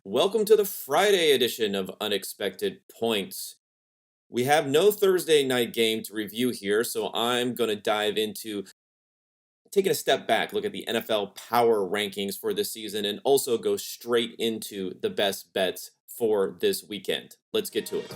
Welcome to the Friday edition of Unexpected Points. We have no Thursday night game to review here, so I'm going to dive into taking a step back, look at the NFL power rankings for this season, and also go straight into the best bets for this weekend. Let's get to it.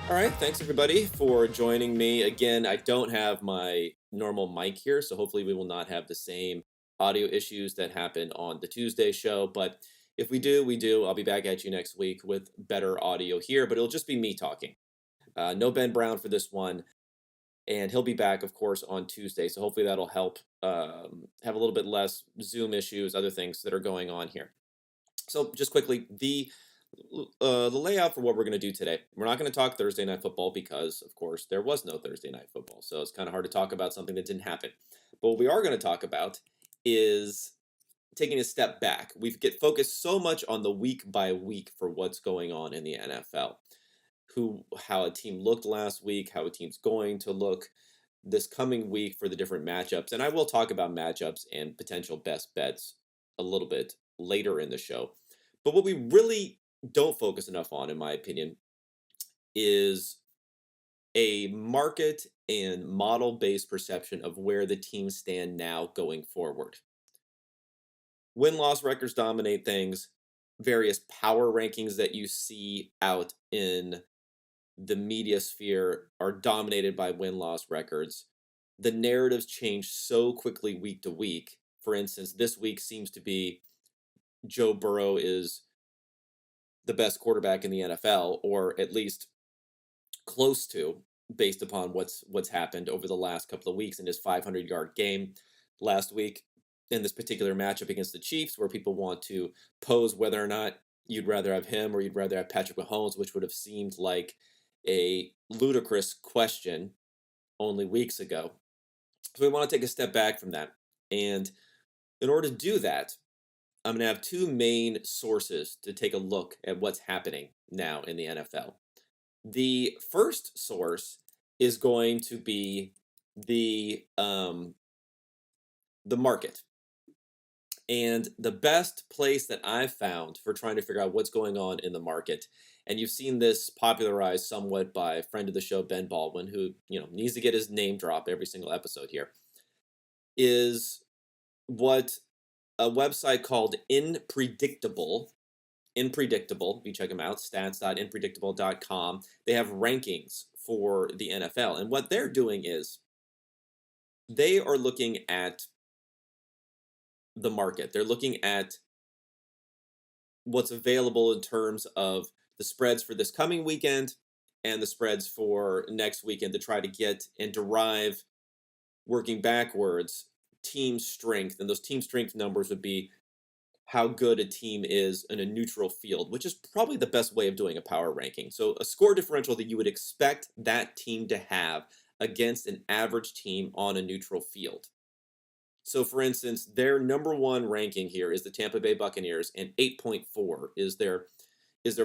All right, thanks everybody for joining me. Again, I don't have my normal mic here, so hopefully we will not have the same audio issues that happened on the Tuesday show. But if we do, we do. I'll be back at you next week with better audio here, but it'll just be me talking. No Ben Brown for this one, and he'll be back, of course, on Tuesday. So hopefully that'll help have a little bit less Zoom issues, other things that are going on here. So just quickly, the layout for what we're going to do today. We're not going to talk Thursday night football because, of course, there was no Thursday night football. So it's kind of hard to talk about something that didn't happen. But what we are going to talk about is taking a step back. We get focused so much on the week by week for what's going on in the NFL. How a team looked last week, how a team's going to look this coming week for the different matchups. And I will talk about matchups and potential best bets a little bit later in the show. But what we really don't focus enough on, in my opinion, is a market and model-based perception of where the teams stand now going forward. Win-loss records dominate things. Various power rankings that you see out in the media sphere are dominated by win-loss records. The narratives change so quickly week to week. For instance, this week seems to be Joe Burrow is the best quarterback in the NFL, or at least close to, based upon what's happened over the last couple of weeks in his 500-yard game last week in this particular matchup against the Chiefs, where people want to pose whether or not you'd rather have him or you'd rather have Patrick Mahomes, which would have seemed like a ludicrous question only weeks ago. So we want to take a step back from that. And in order to do that, I'm going to have two main sources to take a look at what's happening now in the NFL. The first source is going to be the market. And the best place that I've found for trying to figure out what's going on in the market, and you've seen this popularized somewhat by a friend of the show, Ben Baldwin, who needs to get his name drop every single episode here, is what a website called Inpredictable, you check them out, stats.inpredictable.com. They have rankings for the NFL. And what they're doing is they are looking at the market. They're looking at what's available in terms of the spreads for this coming weekend and the spreads for next weekend to try to get and derive, working backwards, team strength. And those team strength numbers would be how good a team is in a neutral field, which is probably the best way of doing a power ranking. So a score differential that you would expect that team to have against an average team on a neutral field. So for instance, their number one ranking here is the Tampa Bay Buccaneers, and 8.4 is their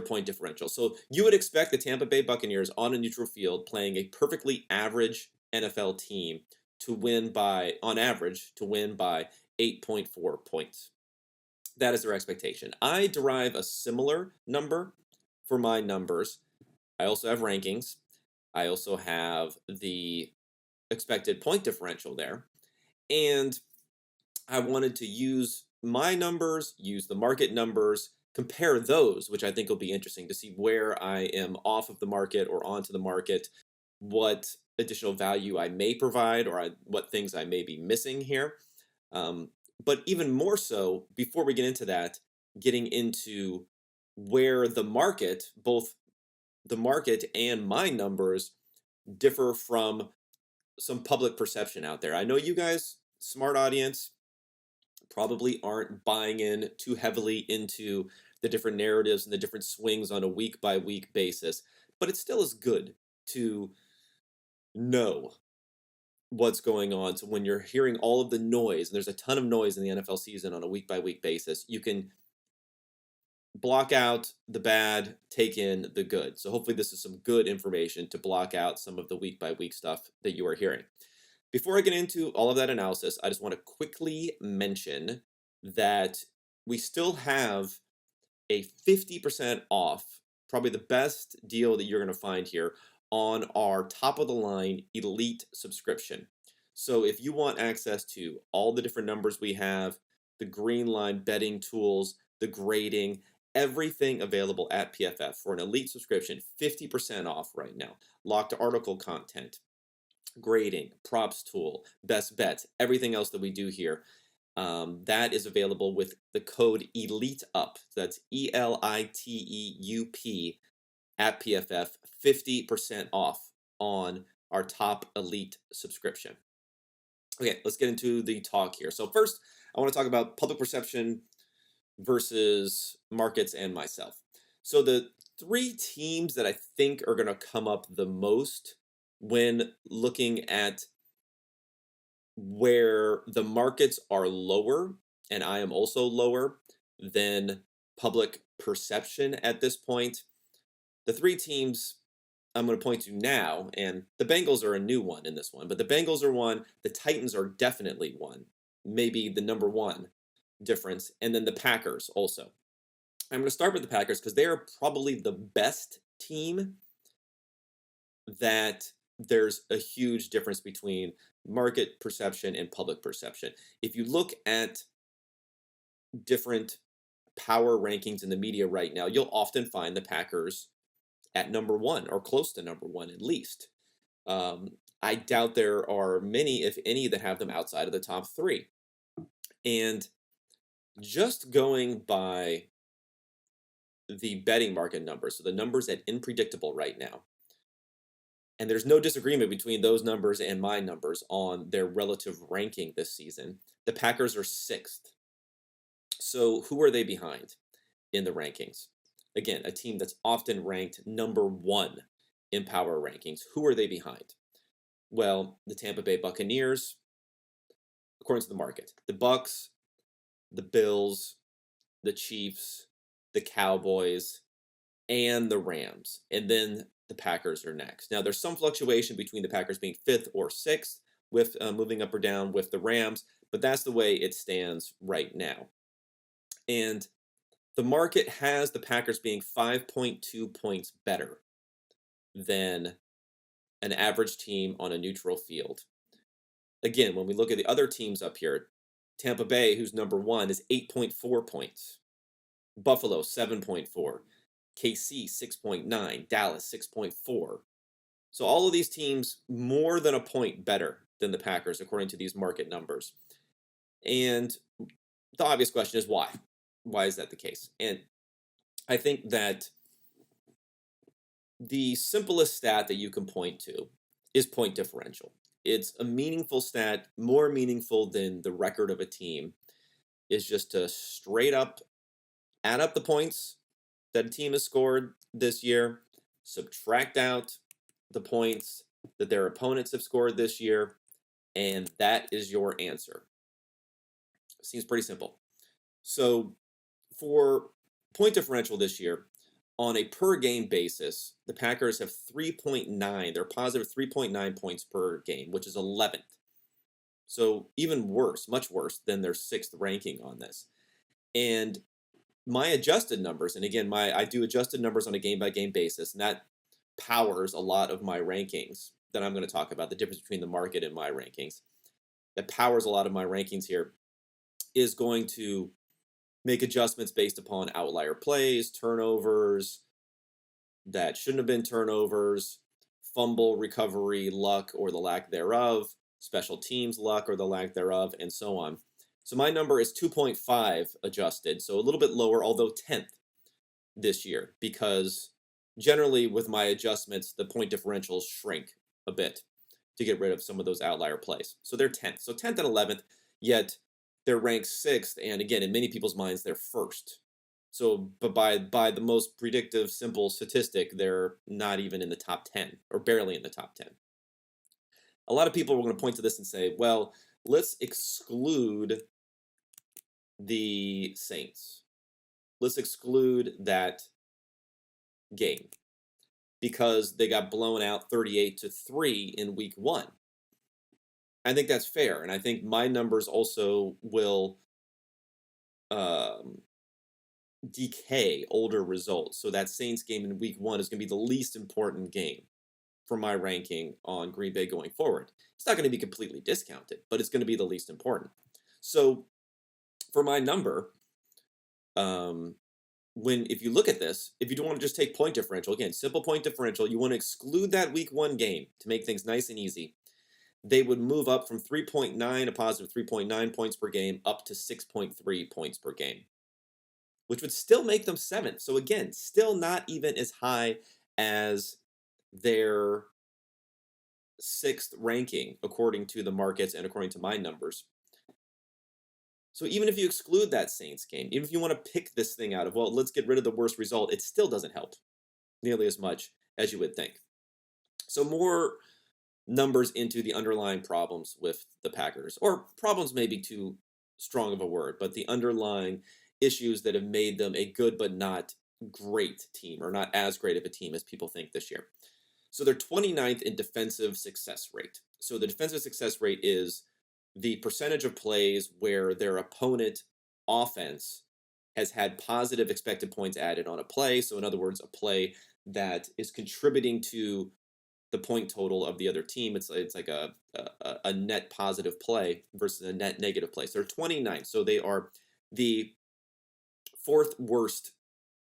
point differential. So you would expect the Tampa Bay Buccaneers on a neutral field playing a perfectly average NFL team to win by, on average, to win by 8.4 points. That is their expectation. I derive a similar number for my numbers. I also have rankings. I also have the expected point differential there. And I wanted to use my numbers, use the market numbers, compare those, which I think will be interesting to see where I am off of the market or onto the market, what additional value I may provide, or what things I may be missing here. But even more so, before we get into that, getting into where the market, both the market and my numbers, differ from some public perception out there. I know you guys, smart audience, probably aren't buying in too heavily into the different narratives and the different swings on a week by week basis, but it still is good to know what's going on. So when you're hearing all of the noise, and there's a ton of noise in the NFL season on a week by week basis, you can block out the bad, take in the good. So hopefully this is some good information to block out some of the week by week stuff that you are hearing. Before I get into all of that analysis, I just want to quickly mention that we still have a 50% off, probably the best deal that you're going to find here on our top of the line elite subscription. So if you want access to all the different numbers we have, the green line betting tools, the grading, everything available at PFF for an elite subscription, 50% off right now. Locked article content, grading, props tool, best bets, everything else that we do here. That is available with the code ELITEUP. That's ELITEUP at PFF, 50% off on our top elite subscription. Okay, let's get into the talk here. So first, I want to talk about public perception versus markets and myself. So the three teams that I think are going to come up the most when looking at where the markets are lower, and I am also lower than public perception at this point. The three teams I'm going to point to now, and the Bengals are a new one in this one, but the Bengals are one, the Titans are definitely one, maybe the number one difference, and then the Packers also. I'm going to start with the Packers because they are probably the best team that there's a huge difference between market perception and public perception. If you look at different power rankings in the media right now, you'll often find the Packers at number one or close to number one at least. I doubt there are many, if any, that have them outside of the top three. And just going by the betting market numbers, so the numbers at Unpredictable right now, and there's no disagreement between those numbers and my numbers on their relative ranking this season. The Packers are sixth. So who are they behind in the rankings? Again, a team that's often ranked number one in power rankings. Who are they behind? Well, the Tampa Bay Buccaneers, according to the market. The Bucs, the Bills, the Chiefs, the Cowboys, and the Rams. And then the Packers are next. Now, there's some fluctuation between the Packers being fifth or sixth, with moving up or down with the Rams, but that's the way it stands right now. And the market has the Packers being 5.2 points better than an average team on a neutral field. Again, when we look at the other teams up here, Tampa Bay, who's number one, is 8.4 points. Buffalo, 7.4. KC, 6.9. Dallas, 6.4. So all of these teams more than a point better than the Packers, according to these market numbers. And the obvious question is why? Why is that the case? And I think that the simplest stat that you can point to is point differential. It's a meaningful stat, more meaningful than the record of a team, is just to straight up add up the points that a team has scored this year, subtract out the points that their opponents have scored this year, and that is your answer. Seems pretty simple. So for point differential this year, on a per game basis, the Packers have 3.9. They're positive 3.9 points per game, which is 11th. So even worse, much worse than their sixth ranking on this. And my adjusted numbers, and again, I do adjusted numbers on a game by game basis, and that powers a lot of my rankings that I'm going to talk about. The difference between the market and my rankings, that powers a lot of my rankings here, is going to make adjustments based upon outlier plays, turnovers that shouldn't have been turnovers, fumble recovery luck or the lack thereof, special teams luck or the lack thereof, and so on. So my number is 2.5 adjusted, so a little bit lower, although 10th this year, because generally with my adjustments, the point differentials shrink a bit to get rid of some of those outlier plays. So they're 10th. So 10th and 11th, yet they're ranked 6th, and again, in many people's minds, they're 1st. So, but by the most predictive, simple statistic, they're not even in the top 10, or barely in the top 10. A lot of people are going to point to this and say, well, let's exclude the Saints. Let's exclude that game because they got blown out 38-3 in week 1. I think that's fair, and I think my numbers also will um, decay older results. So that Saints game in Week 1 is going to be the least important game for my ranking on Green Bay going forward. It's not going to be completely discounted, but it's going to be the least important. So for my number, um, if you look at this, if you don't want to just take point differential, again, simple point differential, you want to exclude that Week 1 game to make things nice and easy. They would move up from 3.9, a positive 3.9 points per game, up to 6.3 points per game, which would still make them seventh. So again, still not even as high as their sixth ranking, according to the markets and according to my numbers. So even if you exclude that Saints game, even if you want to pick this thing out of, well, let's get rid of the worst result, it still doesn't help nearly as much as you would think. So more numbers into the underlying problems with the Packers, or problems may be too strong of a word, but the underlying issues that have made them a good but not great team, or not as great of a team as people think this year. So they're 29th in defensive success rate. So the defensive success rate is the percentage of plays where their opponent offense has had positive expected points added on a play. So in other words, a play that is contributing to the point total of the other team. It's like a net positive play versus a net negative play. So they're 29th. So they are the fourth worst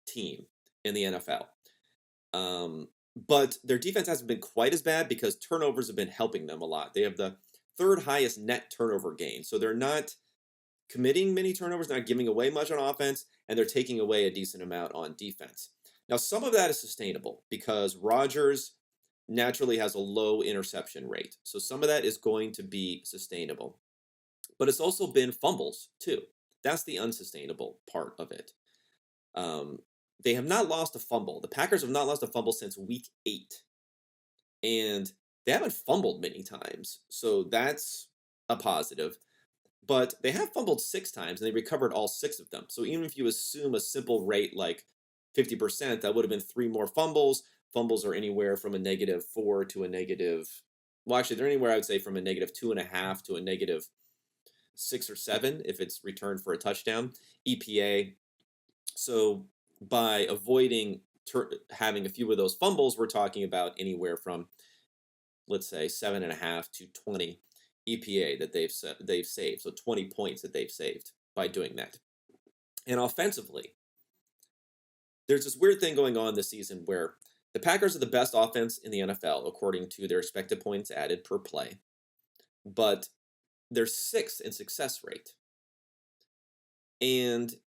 team in the NFL. But their defense hasn't been quite as bad because turnovers have been helping them a lot. They have the third highest net turnover gain. So they're not committing many turnovers, not giving away much on offense, and they're taking away a decent amount on defense. Now, some of that is sustainable because Rodgers naturally has a low interception rate. So some of that is going to be sustainable. But it's also been fumbles, too. That's the unsustainable part of it. They have not lost a fumble. The Packers have not lost a fumble since week 8. And they haven't fumbled many times. So that's a positive. But they have fumbled 6 times and they recovered all 6 of them. So even if you assume a simple rate like 50%, that would have been 3 more fumbles. Fumbles are anywhere from a -4 to a negative. Well, actually, they're anywhere I would say from a -2.5 to a -6 or 7 if it's returned for a touchdown. EPA. So by avoiding having a few of those fumbles, we're talking about anywhere from, let's say, 7.5 to 20 EPA that they've saved. So 20 points that they've saved by doing that. And offensively, there's this weird thing going on this season where the Packers are the best offense in the NFL according to their expected points added per play, but they're 6th in success rate. And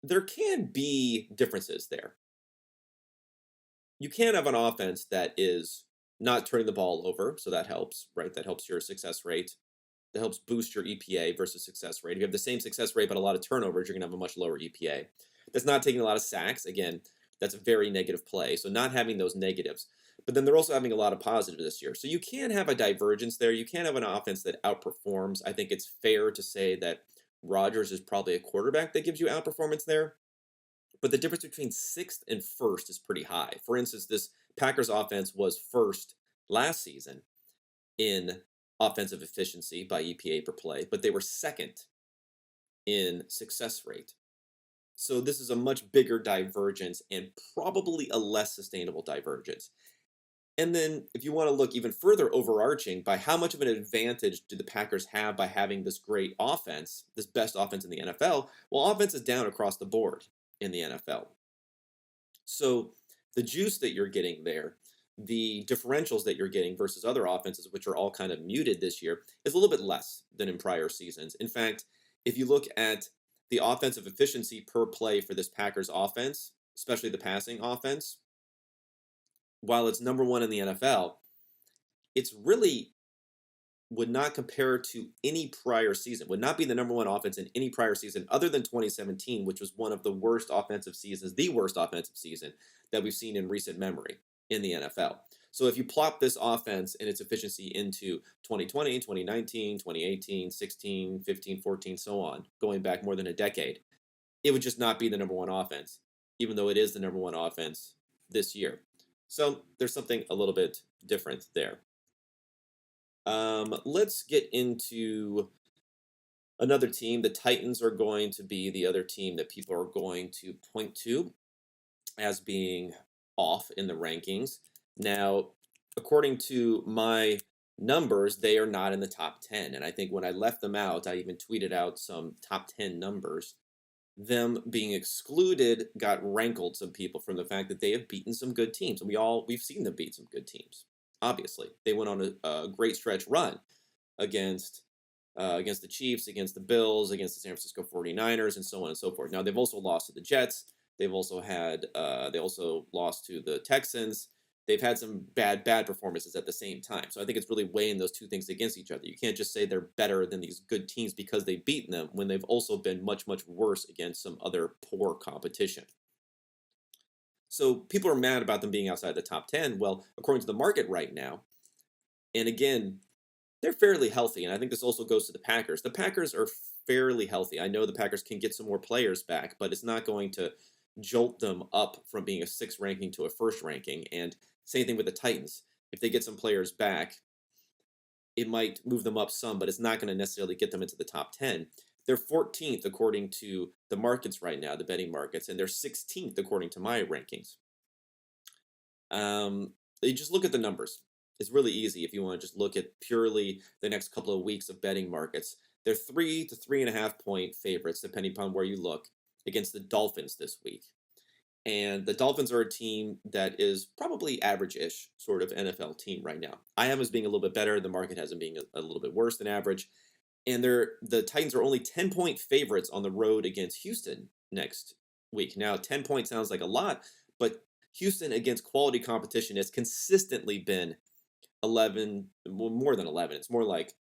there can be differences there. You can have an offense that is not turning the ball over, so that helps, right? That helps your success rate. That helps boost your EPA versus success rate. If you have the same success rate but a lot of turnovers, you're going to have a much lower EPA. That's not taking a lot of sacks. Again, that's a very negative play. So not having those negatives. But then they're also having a lot of positives this year. So you can have a divergence there. You can have an offense that outperforms. I think it's fair to say that Rodgers is probably a quarterback that gives you outperformance there. But the difference between 6th and 1st is pretty high. For instance, this Packers offense was 1st last season in offensive efficiency by EPA per play, but they were 2nd in success rate. So this is a much bigger divergence and probably a less sustainable divergence. And then if you want to look even further overarching, by how much of an advantage do the Packers have by having this great offense, this best offense in the NFL? Well, offense is down across the board in the NFL. So the juice that you're getting there, the differentials that you're getting versus other offenses, which are all kind of muted this year, is a little bit less than in prior seasons. In fact, if you look at the offensive efficiency per play for this Packers offense, especially the passing offense, while it's number 1 in the NFL, it's really would not compare to any prior season, would not be the number 1 offense in any prior season other than 2017, which was one of the worst offensive seasons, the worst offensive season that we've seen in recent memory in the NFL. So if you plop this offense and its efficiency into 2020, 2019, 2018, 16, 15, 14, so on, going back more than a decade, it would just not be the number 1 offense, even though it is the number 1 offense this year. So there's something a little bit different there. Let's get into another team. The Titans are going to be the other team that people are going to point to as being off in the rankings. Now, according to my numbers, they are not in the top 10. And I think when I left them out, I even tweeted out some top 10 numbers. Them being excluded got rankled some people from the fact that they have beaten some good teams. And we've seen them beat some good teams. Obviously, they went on a great stretch run against against the Chiefs, against the Bills, against the San Francisco 49ers, and so on and so forth. Now, they've also lost to the Jets. They also lost to the Texans. They've had some bad performances at the same time. So I think it's really weighing those two things against each other. You can't just say they're better than these good teams because they've beaten them when they've also been much worse against some other poor competition. So people are mad about them being outside the top 10. Well, according to the market right now, and again, they're fairly healthy, and I think this also goes to the Packers. The Packers are fairly healthy. I know the Packers can get some more players back, but it's not going to jolt them up from being a 6th ranking to a 1st ranking. And same thing with the Titans. If they get some players back, it might move them up some, but it's not going to necessarily get them into the top 10. They're 14th according to the markets right now, the betting markets, and they're 16th according to my rankings. You just look at the numbers. It's really easy if you want to just look at purely the next couple of weeks of betting markets. They're 3 to 3.5 point favorites, depending upon where you look, against the Dolphins this week. And the Dolphins are a team that is probably average-ish sort of NFL team right now. I have them as being a little bit better. The market has them being a little bit worse than average. And the Titans are only 10-point favorites on the road against Houston next week. Now, 10 points sounds like a lot, but Houston against quality competition has consistently been 11, well, more than 11. It's more like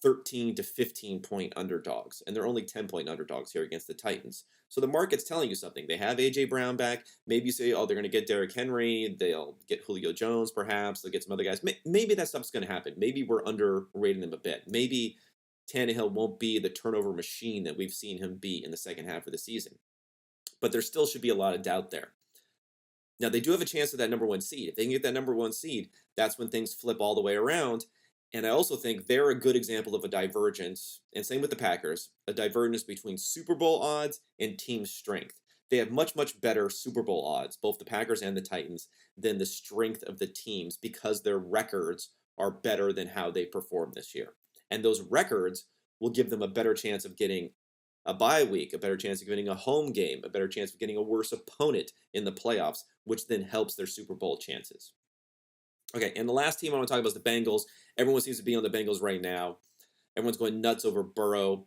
13 to 15 point underdogs, and they're only 10-point underdogs here against the Titans. So the market's telling you something. They have A.J. Brown back. Maybe you say, oh, they're going to get Derrick Henry. They'll get Julio Jones, perhaps. They'll get some other guys. Maybe that stuff's going to happen. Maybe we're underrating them a bit. Maybe Tannehill won't be the turnover machine that we've seen him be in the second half of the season. But there still should be a lot of doubt there. Now, they do have a chance at that number 1 seed. If they can get that number 1 seed, that's when things flip all the way around. And I also think they're a good example of a divergence, and same with the Packers, a divergence between Super Bowl odds and team strength. They have much better Super Bowl odds, both the Packers and the Titans, than the strength of the teams because their records are better than how they perform this year. And those records will give them a better chance of getting a bye week, a better chance of getting a home game, a better chance of getting a worse opponent in the playoffs, which then helps their Super Bowl chances. Okay, and the last team I want to talk about is the Bengals. Everyone seems to be on the Bengals right now. Everyone's going nuts over Burrow.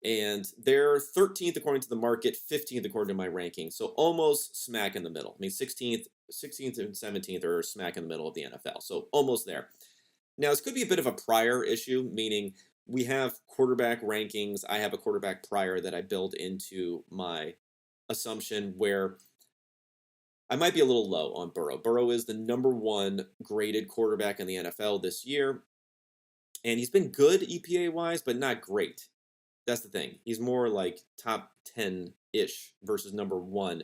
And they're 13th according to the market, 15th according to my ranking. So almost smack in the middle. I mean, 16th and 17th are smack in the middle of the NFL. So almost there. Now, this could be a bit of a prior issue, meaning we have quarterback rankings. I have a quarterback prior that I build into my assumption where I might be a little low on Burrow. Burrow is the number 1 graded quarterback in the NFL this year. And he's been good EPA-wise, but not great. That's the thing. He's more like top 10-ish versus number 1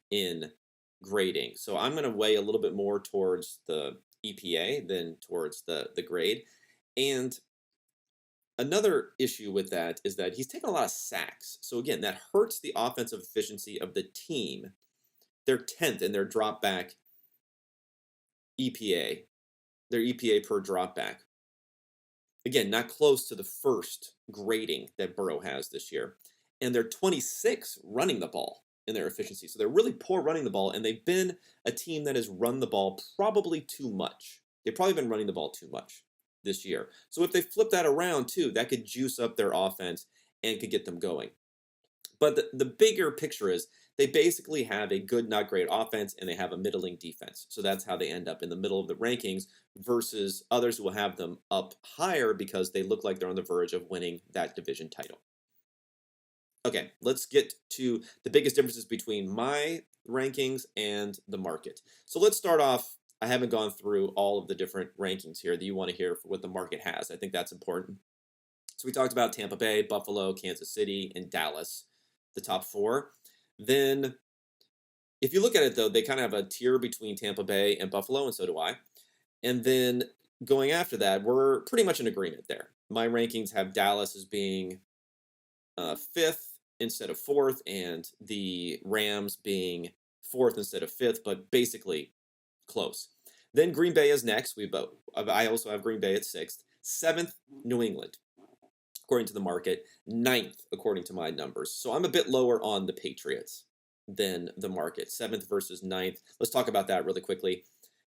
in grading. So I'm going to weigh a little bit more towards the EPA than towards the grade. And another issue with that is that he's taken a lot of sacks. So again, that hurts the offensive efficiency of the team. They're 10th in their drop back EPA, their EPA per drop back. Again, not close to the first grading that Burrow has this year. And they're 26th running the ball in their efficiency. So they're really poor running the ball, and they've been a team that has run the ball probably too much. They've probably been running the ball too much this year. So if they flip that around too, that could juice up their offense and could get them going. But the bigger picture is they basically have a good, not great offense, and they have a middling defense. So that's how they end up in the middle of the rankings versus others who will have them up higher because they look like they're on the verge of winning that division title. Okay, let's get to the biggest differences between my rankings and the market. So let's start off. I haven't gone through all of the different rankings here that you want to hear for what the market has. I think that's important. So we talked about Tampa Bay, Buffalo, Kansas City, and Dallas, the top 4. Then, if you look at it, though, they kind of have a tier between Tampa Bay and Buffalo, and so do I. And then going after that, we're pretty much in agreement there. My rankings have Dallas as being fifth instead of fourth, and the Rams being fourth instead of fifth, but basically close. Then Green Bay is next. I also have Green Bay at sixth. Seventh, New England, according to the market. Ninth, according to my numbers. So I'm a bit lower on the Patriots than the market. Seventh versus ninth. Let's talk about that really quickly.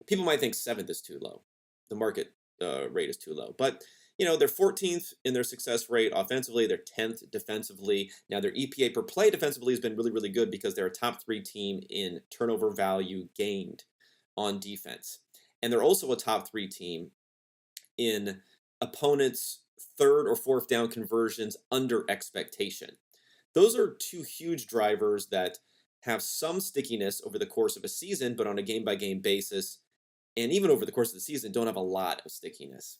People might think seventh is too low. The market rate is too low. But, they're 14th in their success rate offensively. They're 10th defensively. Now, their EPA per play defensively has been really, really good because they're a top 3 team in turnover value gained on defense. And they're also a top 3 team in opponents' third or fourth down conversions under expectation. Those are 2 huge drivers that have some stickiness over the course of a season, but on a game-by-game basis, and even over the course of the season, don't have a lot of stickiness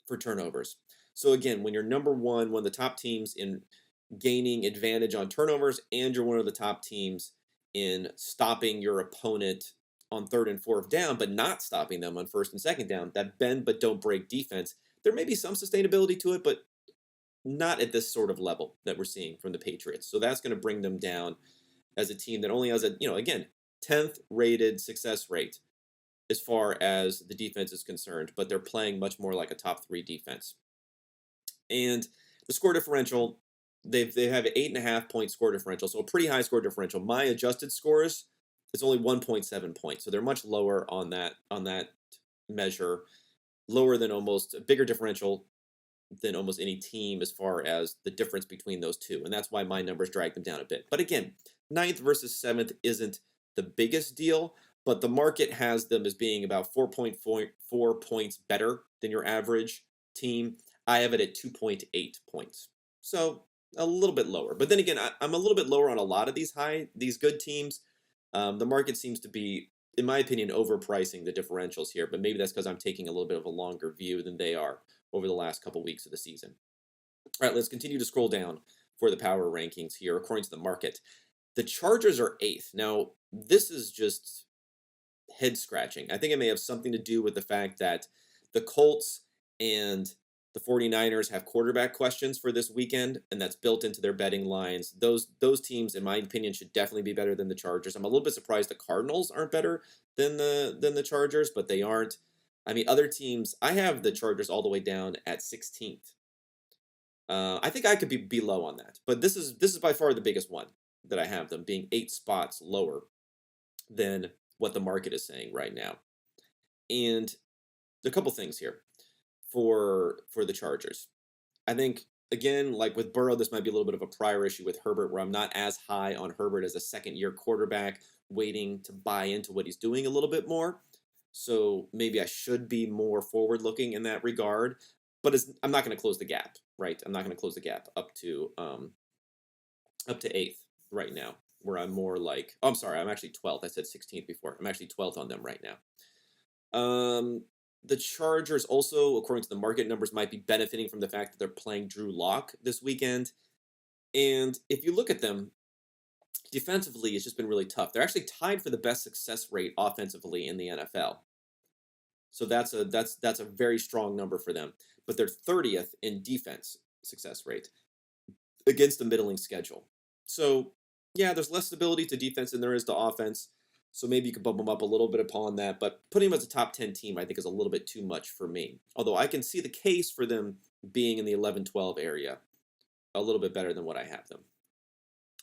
for turnovers. So again, when you're number one of the top teams in gaining advantage on turnovers, and you're one of the top teams in stopping your opponent on third and fourth down, but not stopping them on first and second down, that bend but don't break defense, there may be some sustainability to it, but not at this sort of level that we're seeing from the Patriots. So that's going to bring them down as a team that only has again, 10th rated success rate as far as the defense is concerned, but they're playing much more like a top 3 defense. And the score differential, they have an 8.5 point score differential, so a pretty high score differential. My adjusted scores is only 1.7 points, so they're much lower on that measure, lower than almost a bigger differential than almost any team as far as the difference between those two, and that's why my numbers drag them down a bit. But again, 9th versus 7th isn't the biggest deal, but the market has them as being about 4.4 points better than your average team. I have it at 2.8 points, so a little bit lower. But then again, I'm a little bit lower on a lot of these good teams. The market seems to be, in my opinion, overpricing the differentials here, but maybe that's because I'm taking a little bit of a longer view than they are over the last couple weeks of the season. All right, let's continue to scroll down for the power rankings here according to the market. The Chargers are 8th. Now, this is just head scratching. I think it may have something to do with the fact that the Colts and the 49ers have quarterback questions for this weekend, and that's built into their betting lines. Those teams, in my opinion, should definitely be better than the Chargers. I'm a little bit surprised the Cardinals aren't better than the Chargers, but they aren't. I mean, other teams, I have the Chargers all the way down at 16th. I think I could be low on that, but this is by far the biggest one that I have them being 8 spots lower than what the market is saying right now. And a couple things here for the Chargers. I think, again, like with Burrow, this might be a little bit of a prior issue with Herbert, where I'm not as high on Herbert as a second-year quarterback, waiting to buy into what he's doing a little bit more. So maybe I should be more forward-looking in that regard. But I'm not going to close the gap, right? I'm not going to close the gap up to 8th right now, where I'm more like, oh, I'm sorry, I'm actually 12th. I said 16th before. I'm actually 12th on them right now. The Chargers also, according to the market numbers, might be benefiting from the fact that they're playing Drew Lock this weekend. And if you look at them, defensively, it's just been really tough. They're actually tied for the best success rate offensively in the NFL. So that's a very strong number for them. But they're 30th in defense success rate against a middling schedule. So, yeah, there's less stability to defense than there is to offense. So maybe you could bump them up a little bit upon that. But putting them as a top 10 team, I think, is a little bit too much for me. Although I can see the case for them being in the 11-12 area a little bit better than what I have them.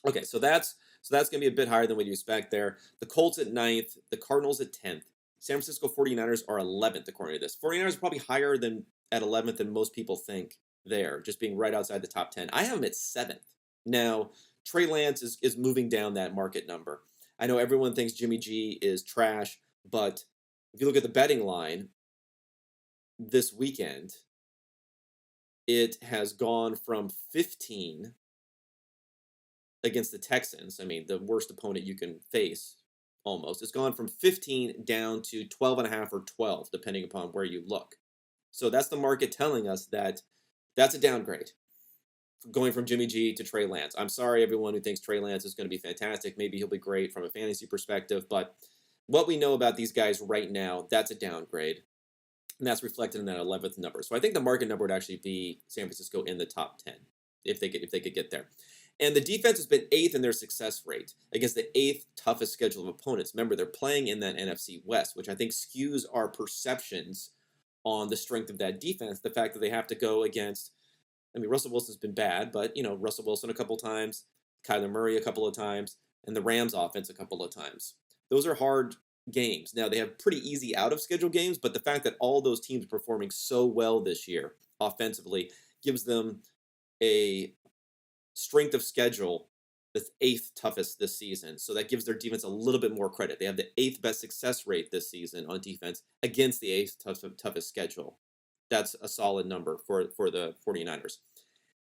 Okay, so that's going to be a bit higher than what you expect there. The Colts at 9th, the Cardinals at 10th. San Francisco 49ers are 11th, according to this. 49ers are probably higher than at 11th than most people think there, just being right outside the top 10. I have them at 7th. Now, Trey Lance is moving down that market number. I know everyone thinks Jimmy G is trash, but if you look at the betting line this weekend, it has gone from 15 against the Texans. I mean, the worst opponent you can face, almost. It's gone from 15 down to 12.5 or 12, depending upon where you look. So that's the market telling us that that's a downgrade, going from Jimmy G to Trey Lance. I'm sorry, everyone who thinks Trey Lance is going to be fantastic. Maybe he'll be great from a fantasy perspective, but what we know about these guys right now, that's a downgrade. and that's reflected in that 11th number. So I think the market number would actually be San Francisco in the top 10 if they could get there. And the defense has been 8th in their success rate against the 8th toughest schedule of opponents. Remember, they're playing in that NFC West, which I think skews our perceptions on the strength of that defense. The fact that they have to go against, I mean, Russell Wilson's been bad, but, Russell Wilson a couple times, Kyler Murray a couple of times, and the Rams offense a couple of times. Those are hard games. Now, they have pretty easy out-of-schedule games, but the fact that all those teams are performing so well this year offensively gives them a strength of schedule that's 8th toughest this season. So that gives their defense a little bit more credit. They have the 8th best success rate this season on defense against the 8th toughest schedule. That's a solid number for the 49ers.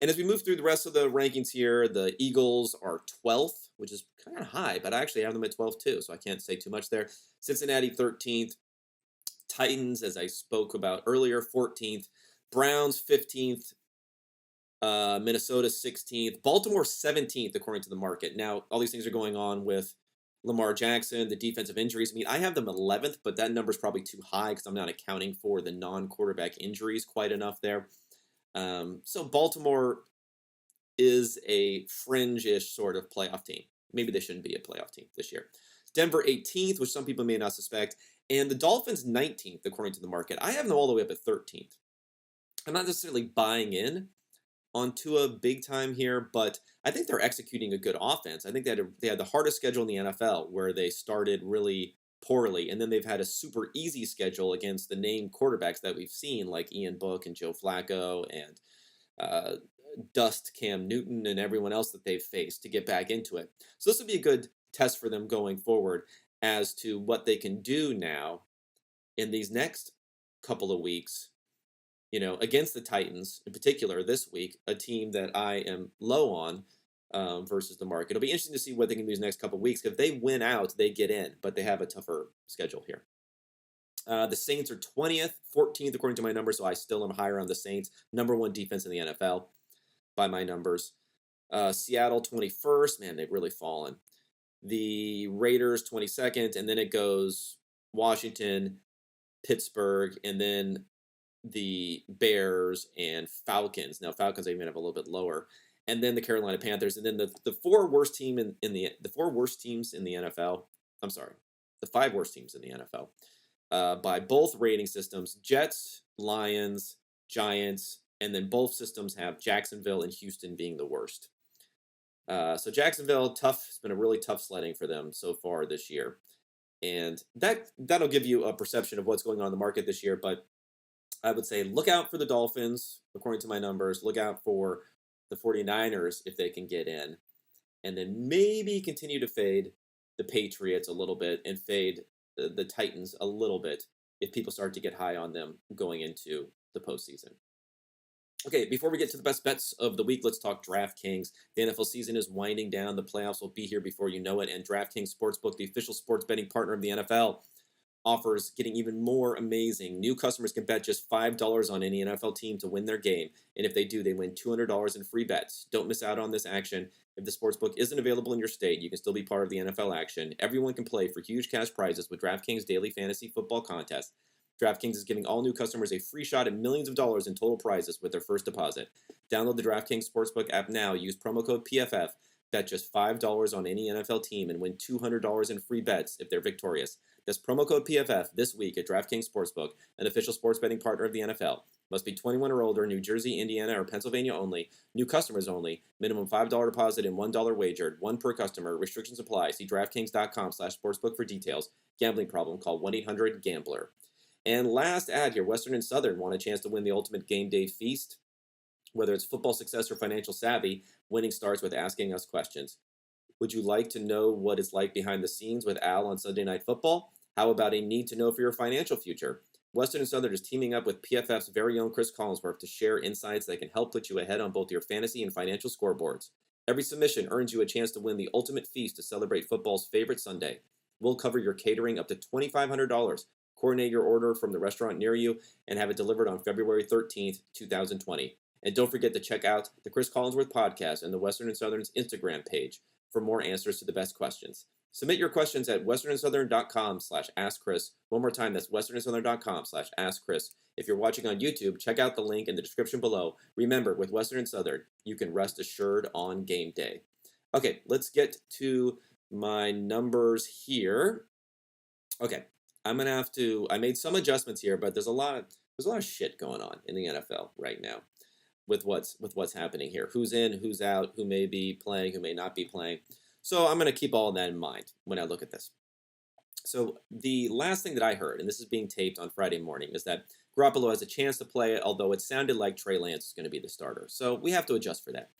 And as we move through the rest of the rankings here, the Eagles are 12th, which is kind of high, but I actually have them at 12 too, so I can't say too much there. Cincinnati 13th. Titans, as I spoke about earlier, 14th. Browns 15th. Minnesota 16th, Baltimore 17th, according to the market. Now, all these things are going on with Lamar Jackson, the defensive injuries. I mean, I have them 11th, but that number's probably too high because I'm not accounting for the non-quarterback injuries quite enough there. So Baltimore is a fringe-ish sort of playoff team. Maybe they shouldn't be a playoff team this year. Denver 18th, which some people may not suspect, and the Dolphins 19th, according to the market. I have them all the way up at 13th. I'm not necessarily buying in on Tua big time here, but I think they're executing a good offense. I think they had the hardest schedule in the NFL where they started really poorly, and then they've had a super easy schedule against the named quarterbacks that we've seen, like Ian Book and Joe Flacco and Dust Cam Newton and everyone else that they've faced to get back into it. So this will be a good test for them going forward as to what they can do now in these next couple of weeks, against the Titans in particular this week, a team that I am low on versus the market. It'll be interesting to see what they can do these next couple of weeks. If they win out, they get in, but they have a tougher schedule here. The Saints are 20th, 14th according to my numbers, so I still am higher on the Saints. Number 1 defense in the NFL by my numbers. Seattle 21st. Man, they've really fallen. The Raiders 22nd, and then it goes Washington, Pittsburgh, and then the Bears and Falcons. Now Falcons I even have a little bit lower, and then the Carolina Panthers, and then the 4 worst team in the 4 worst teams in the NFL. I'm sorry, the 5 worst teams in the NFL by both rating systems: Jets, Lions, Giants, and then both systems have Jacksonville and Houston being the worst. So Jacksonville, tough. It's been a really tough sledding for them so far this year, and that'll give you a perception of what's going on in the market this year. But I would say look out for the Dolphins, according to my numbers. Look out for the 49ers if they can get in. And then maybe continue to fade the Patriots a little bit and fade the Titans a little bit if people start to get high on them going into the postseason. Okay, before we get to the best bets of the week, let's talk DraftKings. The NFL season is winding down. The playoffs will be here before you know it. And DraftKings Sportsbook, the official sports betting partner of the NFL, offers getting even more amazing. New customers can bet just $5 on any NFL team to win their game, and if they do, they win $200 in free bets. Don't miss out on this action. If the sportsbook isn't available in your state, you can still be part of the NFL action. Everyone can play for huge cash prizes with DraftKings Daily Fantasy Football Contest. DraftKings is giving all new customers a free shot at millions of dollars in total prizes with their first deposit. Download the DraftKings Sportsbook app now. Use promo code PFF. Bet just $5 on any NFL team and win $200 in free bets if they're victorious. That's promo code PFF this week at DraftKings Sportsbook, an official sports betting partner of the NFL. Must be 21 or older, New Jersey, Indiana, or Pennsylvania only. New customers only. Minimum $5 deposit and $1 wagered. 1 per customer. Restrictions apply. See DraftKings.com/sportsbook for details. Gambling problem? Call 1-800-GAMBLER. And last ad here, Western and Southern want a chance to win the ultimate game day feast. Whether it's football success or financial savvy, winning starts with asking us questions. Would you like to know what it's like behind the scenes with Al on Sunday Night Football? How about a need to know for your financial future? Western and Southern is teaming up with PFF's very own Chris Collinsworth to share insights that can help put you ahead on both your fantasy and financial scoreboards. Every submission earns you a chance to win the ultimate feast to celebrate football's favorite Sunday. We'll cover your catering up to $2,500. Coordinate your order from the restaurant near you and have it delivered on February 13th, 2020. And don't forget to check out the Chris Collinsworth podcast and the Western and Southern's Instagram page for more answers to the best questions. Submit your questions at westernsouthern.com/askchris. One more time, that's westernsouthern.com/askchris. If you're watching on YouTube, check out the link in the description below. Remember, with Western and Southern, you can rest assured on game day. Okay, let's get to my numbers here. Okay, I made some adjustments here, but there's a lot of shit going on in the NFL right now with what's happening here. Who's in, who's out, who may be playing, who may not be playing. So I'm going to keep all of that in mind when I look at this. So the last thing that I heard, and this is being taped on Friday morning, is that Garoppolo has a chance to play it, although it sounded like Trey Lance is going to be the starter. So we have to adjust for that.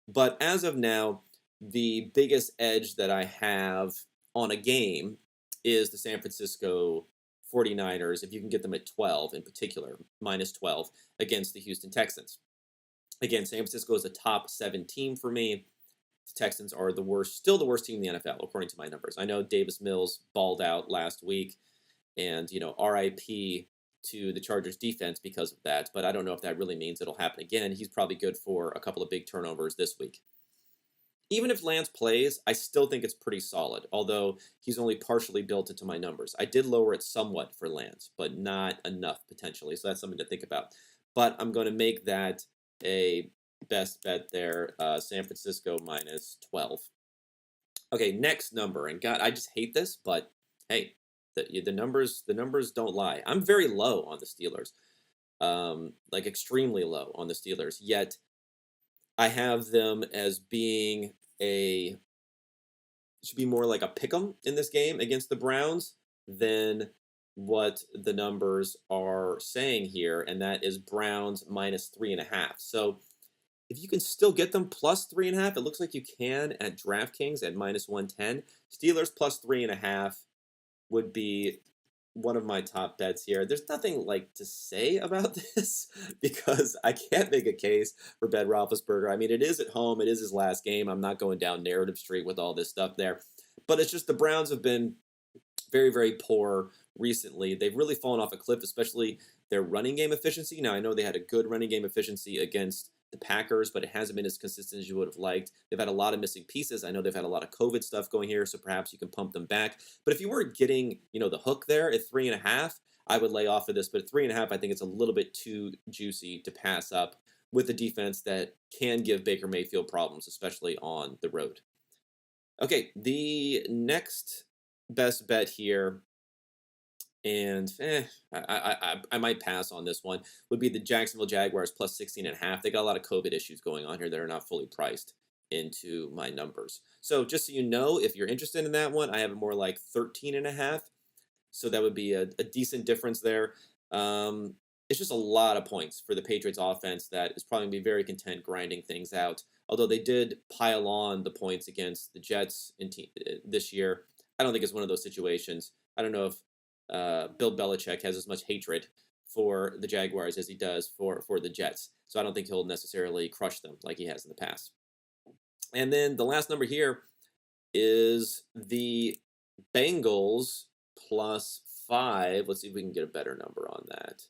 But as of now, the biggest edge that I have on a game is the San Francisco 49ers, if you can get them at 12 in particular, minus 12, against the Houston Texans. Again, San Francisco is a top 7 team for me. The Texans are still the worst team in the NFL, according to my numbers. I know Davis Mills balled out last week, and, RIP to the Chargers defense because of that, but I don't know if that really means it'll happen again. He's probably good for a couple of big turnovers this week. Even if Lance plays, I still think it's pretty solid, although he's only partially built into my numbers. I did lower it somewhat for Lance, but not enough potentially, so that's something to think about. But I'm going to make that a best bet there, San Francisco minus 12. Okay, next number, and God, I just hate this, but hey, the numbers don't lie. I'm very low on the Steelers, like extremely low on the Steelers. Yet I have them as being should be more like a pick'em in this game against the Browns than what the numbers are saying here, and that is Browns minus 3.5. So if you can still get them plus 3.5, it looks like you can at DraftKings at minus 110. Steelers plus 3.5 would be one of my top bets here. There's nothing to say about this because I can't make a case for Ben Roethlisberger. I mean, it is at home. It is his last game. I'm not going down narrative street with all this stuff there. But it's just the Browns have been very, very poor recently. They've really fallen off a cliff, especially their running game efficiency. Now, I know they had a good running game efficiency against the Packers, but it hasn't been as consistent as you would have liked. They've had a lot of missing pieces. I know they've had a lot of COVID stuff going here, so perhaps you can pump them back. But if you were getting, the hook there at 3.5, I would lay off of this. But at 3.5, I think it's a little bit too juicy to pass up with a defense that can give Baker Mayfield problems, especially on the road. Okay, the next best bet here, and I might pass on this one, would be the Jacksonville Jaguars plus 16.5. They got a lot of COVID issues going on here that are not fully priced into my numbers. So just so you know, if you're interested in that one, I have it more like 13.5. So that would be a decent difference there. It's just a lot of points for the Patriots offense that is probably going to be very content grinding things out. Although they did pile on the points against the Jets this year, I don't think it's one of those situations. I don't know if Bill Belichick has as much hatred for the Jaguars as he does for the Jets. So I don't think he'll necessarily crush them like he has in the past. And then the last number here is the Bengals plus 5. Let's see if we can get a better number on that.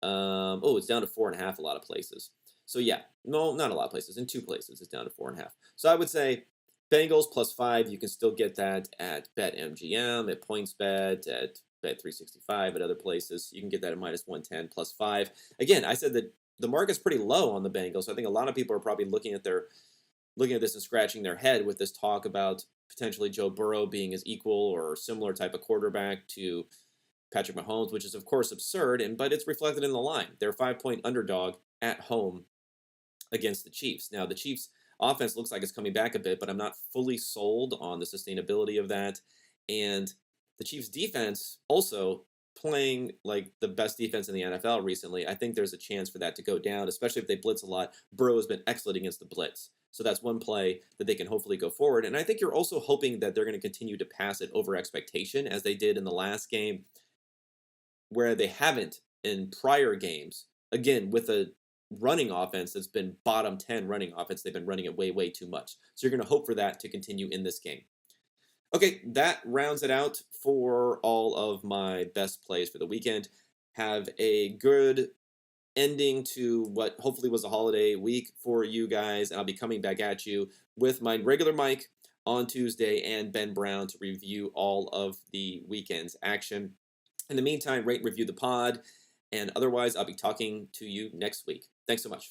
It's down to 4.5 a lot of places. So yeah, no, not a lot of places. In 2 places, it's down to 4.5. So I would say Bengals plus 5. You can still get that at BetMGM, at PointsBet, at Bet365, at other places. You can get that at minus 110 plus 5. Again, I said that the market's pretty low on the Bengals. So I think a lot of people are probably looking at this and scratching their head with this talk about potentially Joe Burrow being his equal or similar type of quarterback to Patrick Mahomes, which is of course absurd, but it's reflected in the line. They're a 5-point underdog at home against the Chiefs. Now, the Chiefs' offense looks like it's coming back a bit, but I'm not fully sold on the sustainability of that. And the Chiefs' defense also playing like the best defense in the NFL recently. I think there's a chance for that to go down, especially if they blitz a lot. Burrow has been excellent against the blitz. So that's one play that they can hopefully go forward. And I think you're also hoping that they're going to continue to pass it over expectation as they did in the last game, where they haven't in prior games. Again, with a running offense that's been bottom 10 running offense, they've been running it way, way too much. So you're going to hope for that to continue in this game. Okay, that rounds it out for all of my best plays for the weekend. Have a good ending to what hopefully was a holiday week for you guys, and I'll be coming back at you with my regular mic on Tuesday, and Ben Brown to review all of the weekend's action. In the meantime, rate and review the pod. And otherwise, I'll be talking to you next week. Thanks so much.